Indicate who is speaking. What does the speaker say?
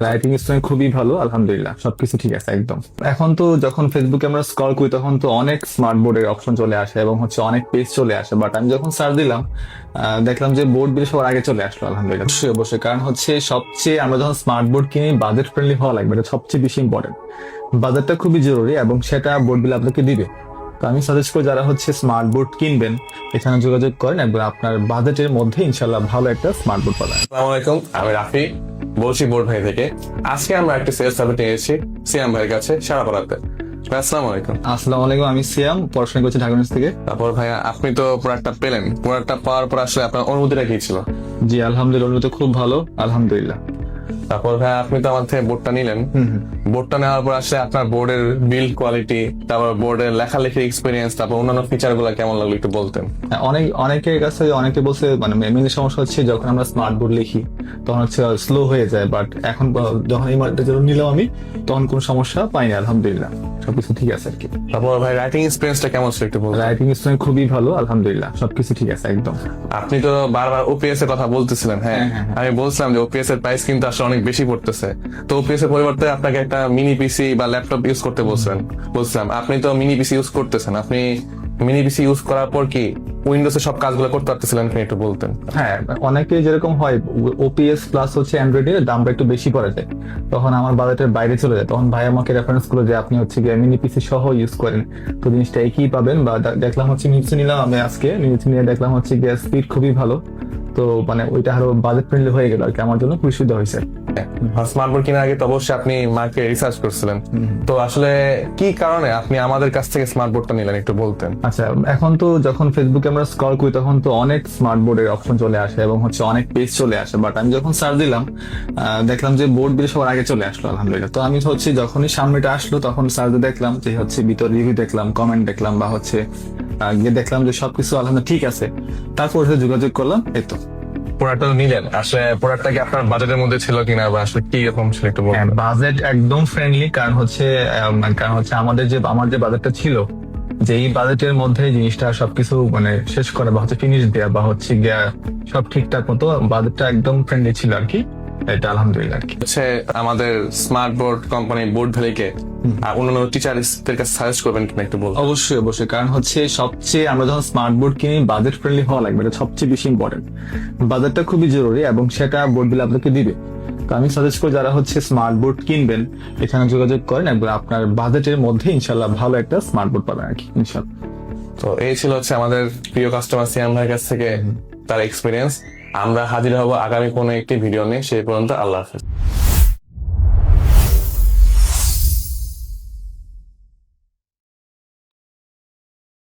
Speaker 1: Writing style খুবই ভালো, আলহামদুলিল্লাহ সবকিছু ঠিক আছে একদম। এখন তো যখন ফেসবুকে আমরা স্ক্রল করি তখন তো অনেক স্মার্ট বোর্ডের অপশন চলে আসে এবং অনেক পেজ চলে আসে, বাট আমি যখন সার্চ দিলাম দেখলাম যে বোর্ড বিল সবার আগে চলে আসলো, আলহামদুলিল্লাহ। অবশ্যই অবশ্যই, কারণ সবচেয়ে আমরা যখন স্মার্ট বোর্ড কিনি বাজেট ফ্রেন্ডলি হওয়া লাগবে, এটা সবচেয়ে বেশি ইম্পর্টেন্ট। বাজেটটা খুবই জরুরি এবং সেটা বোর্ড বিল আপনাকে দিবে। তো আমি সাজেস্ট করি যারা স্মার্ট বোর্ড কিনবেন এখানে যোগাযোগ করেন এবং আপনার বাজেটের মধ্যে ইনশাল্লাহ ভালো একটা স্মার্ট বোর্ড পাবেন।
Speaker 2: আসসালামু আলাইকুম, আমি রাফি বলছি বোর্ড ভাই থেকে। আজকে আমরা একটা সেলস সার্ভিস নিয়ে এসেছি সিয়াম ভাইয়ের কাছে সারাপাড়াতে। ভাই আসসালামু আলাইকুম।
Speaker 1: আসসালামু আলাইকুম, আমি সিয়াম, পড়াশোনা করছি ঢাকা ইউনিভার্সিটি থেকে।
Speaker 2: তারপর ভাইয়া আপনি তো প্রোডাক্টটা পেলেন, প্রোডাক্টটা পাওয়ার পর আসলে আপনার অনুভূতিটা কি ছিল?
Speaker 1: জি আলহামদুলিল্লাহ, অনুভূতি খুব ভালো, আলহামদুলিল্লাহ।
Speaker 2: তারপর ভাইয়া আপনি তো আমার থেকে বোর্ডটা নিলেন, বোর্ডটা নেওয়ার পর আসলে আপনার বোর্ডের বিল্ড কোয়ালিটি, তারপর বোর্ডের লেখালেখির এক্সপিরিয়েন্স, তারপর অন্যান্য ফিচার গুলো কেমন লাগলো একটু বলতেন?
Speaker 1: হ্যাঁ, অনেকের কাছে অনেকে বলছে মানে মেইন সমস্যা হচ্ছে যখন আমরা স্মার্ট বোর্ড লিখি তখন স্লো হয়ে যায়, বাট এখন যখন এই মার্কেটটা যখন নিলাম আমি তখন কোনো সমস্যা পাইনি, আলহামদুলিল্লাহ সবকিছু ঠিক আছে আর কি।
Speaker 2: তারপর ভাই রাইটিং এক্সপিরিয়েন্সটা কেমন ছিল একটু বলতেন?
Speaker 1: রাইটিং স্টাইল খুবই ভালো, আলহামদুলিল্লাহ সবকিছু ঠিক আছে একদম।
Speaker 2: আপনি তো বারবার ওপিএস এর কথা বলতেছিলেন, হ্যাঁ আমি বলছিলাম যে ওপিএস এর প্রাইস কিন্তু আসলে অনেক বেশি পড়তেছে, তো ওপিএস এর পরিবর্তে আপনাকে একটা মিনি পিসি বা ল্যাপটপ ইউজ করতে বলছিলাম। আপনি তো মিনি পিসি ইউজ করতেছেন, আপনি মিনি পিসি ইউজ করার পর কি উইন্ডোজে সব কাজগুলো করতে পারতেছিলেন? আপনি একটু বলতেন।
Speaker 1: হ্যাঁ, অনেকে যেরকম হয় ওপিএস প্লাস অ্যান্ড্রয়েড এর দামটা একটু বেশি পড়ে যায়, তখন আমার বাজেটের বাইরে চলে যায়, তখন ভাই আমাকে রেফারেন্স করলো যে আপনি গিয়ে মিনি পিসি সহ ইউজ করেন, তো জিনিসটা একই পাবেন। বা দেখলাম নিচে নিলাম আমি আজকে নিচে নিয়ে দেখলাম গিয়ে স্পিড খুবই ভালো, তো মানে ওইটা আরো বাজেট ফ্রেন্ডলি হয়ে গেল আর কি, আমার জন্য খুবই সুবিধা হয়েছে।
Speaker 2: স্মার্টবোর্ড কেনার আগে তো অবশ্যই আপনি মার্কেটে রিসার্চ করছিলেন, তো আসলে কি কারণে আপনি আমাদের কাছ থেকে স্মার্টবোর্ডটা নিলেন একটু বলতেন?
Speaker 1: আচ্ছা, এখন তো যখন ফেসবুকে আমরা স্ক্রল করি তখন তো অনেক স্মার্ট বোর্ডের অপশন চলে আসে এবং অনেক পেজ চলে আসে, বাট আমি যখন সার্চ দিলাম দেখলাম যে বোর্ড বিল সবার আগে চলে আসলো, আলহামদুলিল্লাহ। তো আমি যখনই সামনেটা আসলো তখন সার্চে দেখলাম যে ভিতর রিভিউ দেখলাম, কমেন্ট দেখলাম, বা গিয়ে দেখলাম যে সবকিছু আলহামদুলিল্লাহ ঠিক আছে, তারপর যোগাযোগ করলাম, এই তো।
Speaker 2: প্রোডাক্টটা নিলেন, আসলে প্রোডাক্টটা কি আপনার বাজেটের মধ্যে ছিল কিনা বা আসলে কি রকম ছিল একটু বলবেন?
Speaker 1: বাজেট একদম ফ্রেন্ডলি, কারণ আমার যে বাজেটটা ছিল, যে এই বাজেটের মধ্যে জিনিসটা সবকিছু মানে শেষ করে বা ফিনিশ দেয়া বা গিয়া সব ঠিকঠাক মতো, বাজেটটা একদম ফ্রেন্ডলি ছিল আর কি, এটা আলহামদুলিল্লাহ আর কি।
Speaker 2: আমাদের স্মার্ট বোর্ড কোম্পানি বোর্ড ভ্যালিকে অন্যান্য টিচারদের কাছে সাজেস্ট করবেন কিনা একটু বলুন।
Speaker 1: অবশ্যই অবশ্যই, কারণ সবচেয়ে আমরা যখন স্মার্ট বোর্ড কিনি বাজেট ফ্রেন্ডলি হওয়া লাগবে, এটা সবচেয়ে বেশি ইম্পর্টেন্ট। বাজেটটা খুবই জরুরি এবং সেটা বোর্ড বিল আপনাকে দিবে। তো আমি সাজেস্ট করি যারা স্মার্ট বোর্ড কিনবেন এখানে যোগাযোগ করেন এবং আপনার বাজেটের মধ্যে ইনশাল্লাহ ভালো একটা স্মার্ট বোর্ড পাবেন আর কি, ইনশাল্লাহ।
Speaker 2: তো এই ছিল আমাদের প্রিয় কাস্টমার সিয়াম ভাইয়ের কাছ থেকে তার এক্সপিরিয়েন্স। আমরা হাজির হব আগামী কোনো একটি ভিডিও নিয়ে, সেই পর্যন্ত আল্লাহ হাফেজ।